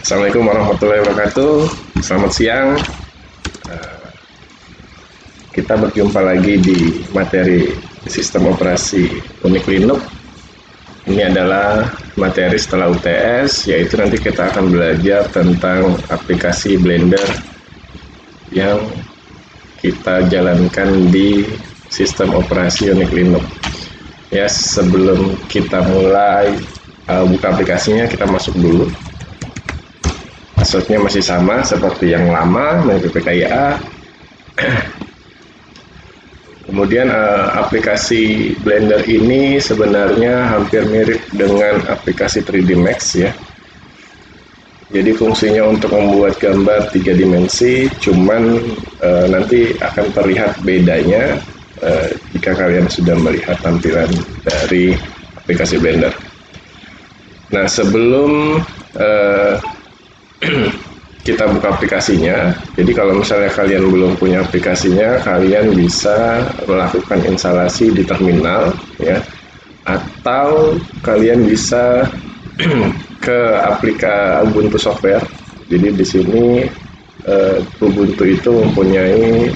Assalamualaikum warahmatullahi wabarakatuh. Selamat siang. Kita berjumpa lagi di materi sistem operasi Unix Linux. Ini adalah materi setelah UTS, yaitu nanti kita akan belajar tentang aplikasi Blender yang kita jalankan di sistem operasi Unix Linux. Ya, sebelum kita mulai buka aplikasinya, kita masuk dulu. Passwordnya masih sama seperti yang lama, PPKIA. Kemudian aplikasi Blender ini sebenarnya hampir mirip dengan aplikasi 3D Max ya. Jadi fungsinya untuk membuat gambar 3 dimensi, cuman nanti akan terlihat bedanya jika kalian sudah melihat tampilan dari aplikasi Blender. Nah, sebelum kita buka aplikasinya, jadi kalau misalnya kalian belum punya aplikasinya, kalian bisa melakukan instalasi di terminal ya, atau kalian bisa ke aplikasi Ubuntu Software. Jadi di sini Ubuntu itu mempunyai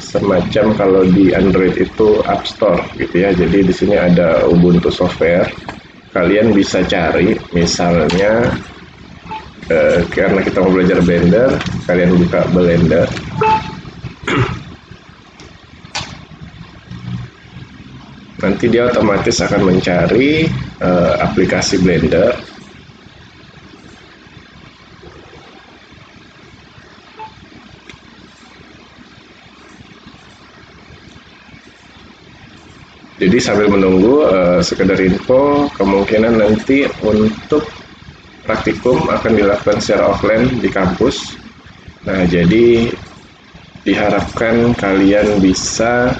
semacam, kalau di Android itu App Store gitu ya. Jadi di sini ada Ubuntu Software. Kalian bisa cari misalnya karena kita mau belajar Blender, kalian buka Blender. Nanti dia otomatis akan mencari aplikasi Blender. Jadi sambil menunggu, sekedar info, kemungkinan nanti untuk praktikum akan dilakukan secara offline di kampus. Nah, jadi diharapkan kalian bisa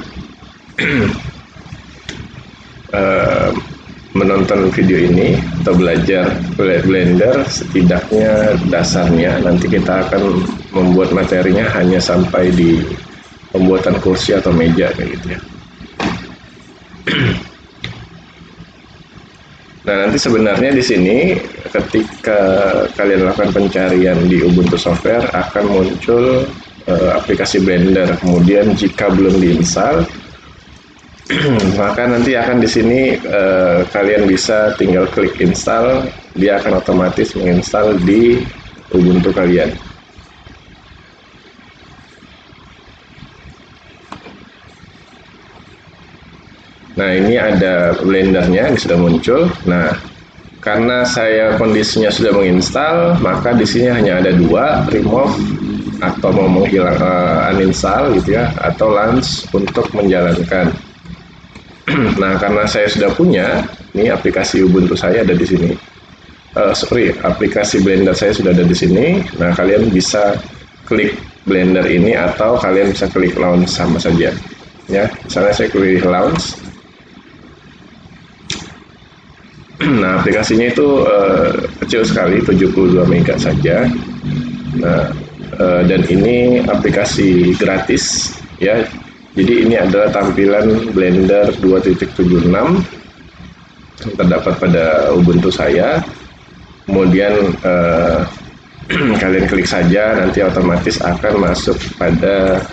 menonton video ini atau belajar Blender setidaknya dasarnya. Nanti kita akan membuat materinya hanya sampai di pembuatan kursi atau meja kayak gitu ya. Nah, nanti sebenarnya di sini ketika kalian lakukan pencarian di Ubuntu Software akan muncul aplikasi Blender. Kemudian jika belum diinstal, maka nanti akan di sini kalian bisa tinggal klik install, dia akan otomatis menginstal di Ubuntu kalian. Nah, ini ada Blendernya, ini sudah muncul. Nah, karena saya kondisinya sudah menginstal, maka di sini hanya ada dua, remove atau mau menghilang, uninstall gitu ya, atau launch untuk menjalankan. Nah, karena saya sudah punya, ini aplikasi Ubuntu saya ada di sini. Aplikasi Blender saya sudah ada di sini. Nah, kalian bisa klik Blender ini atau kalian bisa klik launch sama saja. Ya, misalnya saya klik launch. Nah, aplikasinya itu kecil sekali, 72 MB saja. Nah, dan ini aplikasi gratis ya. Jadi ini adalah tampilan Blender 2.76 yang terdapat pada Ubuntu saya. Kemudian kalian klik saja, nanti otomatis akan masuk pada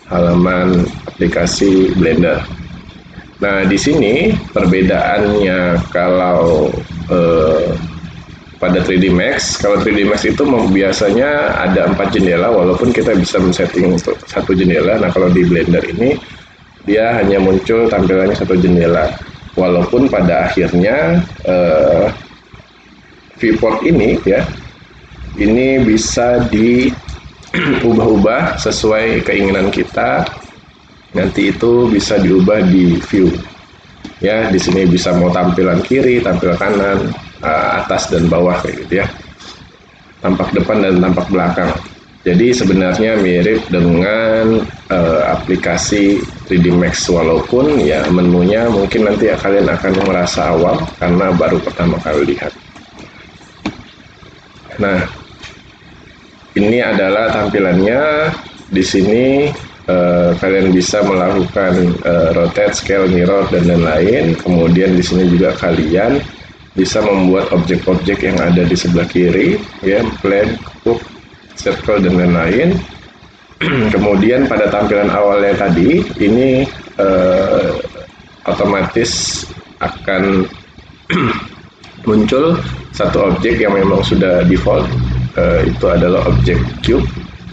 halaman aplikasi Blender. Nah, di sini perbedaannya kalau pada 3D Max, kalau 3D Max itu biasanya ada 4 jendela, walaupun kita bisa men-setting untuk 1 jendela. Nah, kalau di Blender ini dia hanya muncul tampilannya 1 jendela, walaupun pada akhirnya viewport ini ya, ini bisa diubah-ubah sesuai keinginan kita. Nanti itu bisa diubah di view ya. Di sini bisa mau tampilan kiri, tampilan kanan, atas dan bawah kayak gitu ya, tampak depan dan tampak belakang. Jadi sebenarnya mirip dengan aplikasi 3D Max, walaupun ya menunya mungkin nanti kalian akan merasa awam karena baru pertama kali lihat. Nah, ini adalah tampilannya. Di sini kalian bisa melakukan rotate, scale, mirror dan lain-lain. Kemudian di sini juga kalian bisa membuat objek-objek yang ada di sebelah kiri, ya, plane, curve, circle, dan lain-lain. Kemudian pada tampilan awalnya tadi, ini otomatis akan muncul satu objek yang memang sudah default, itu adalah objek cube,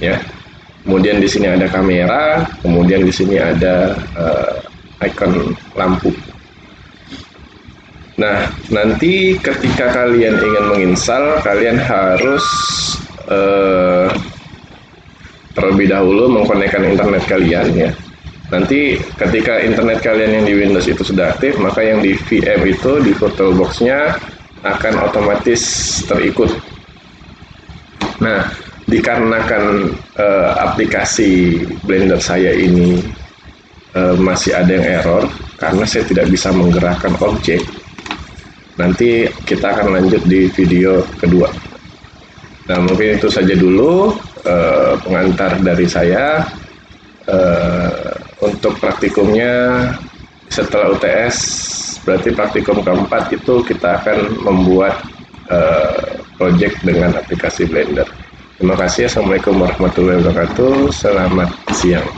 ya. Kemudian di sini ada kamera, kemudian di sini ada icon lampu. Nah, nanti ketika kalian ingin menginstal, kalian harus terlebih dahulu mengkonekkan internet kalian, ya. Nanti ketika internet kalian yang di Windows itu sudah aktif, maka yang di VM itu di VirtualBox-nya akan otomatis terikut. Nah, dikarenakan aplikasi Blender saya ini masih ada yang error karena saya tidak bisa menggerakkan objek. Nanti kita akan lanjut di video kedua. Nah, mungkin itu saja dulu pengantar dari saya. Untuk praktikumnya setelah UTS, berarti praktikum keempat itu kita akan membuat project dengan aplikasi Blender. Terima kasih. Assalamualaikum warahmatullahi wabarakatuh. Selamat siang.